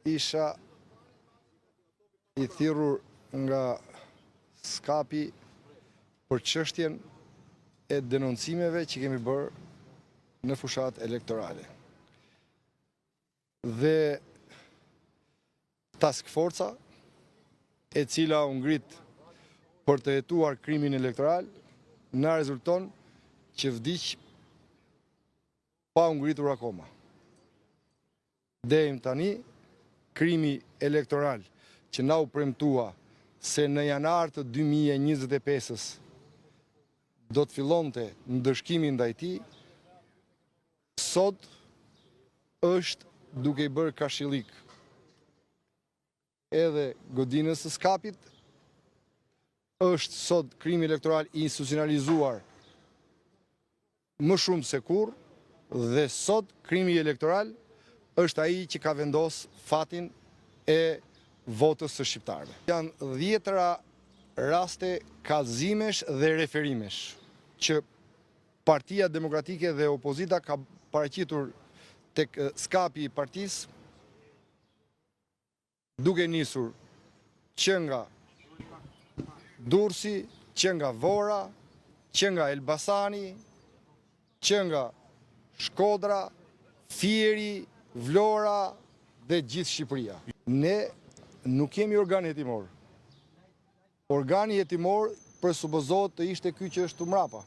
isha i thirrur nga skapi për çështjen e denoncimeve që kemi bërë në fushat elektorale. Dhe task forca, e cila u ngrit për të hetuar krimin elektoral, na rezulton që vdiq pa u ngritur akoma. Deri tani, krimi elektoral që na u premtua se në janar të 2025-ës do të fillonte ndëshkimin ndaj tij, sot është duke i bërë kashillik edhe godinës së skapit, është sot krimi elektoral i institucionalizuar më shumë se kurrë, dhe sot krimi elektoral është ai që ka vendos fatin e votës së shqiptarëve. Janë 10 raste kallëzimesh dhe referimesh që Partia Demokratike dhe opozita ka paraqitur tek skapi i partisë, duke nisur që nga Durrësi, që nga Vora, që nga Elbasani, që nga Shkodra, Fieri, Vlora dhe gjithë Shqipëria. Ne nuk kemi organ hetimor. Organi hetimor presupozohet të ishte ky që është tu mrapa.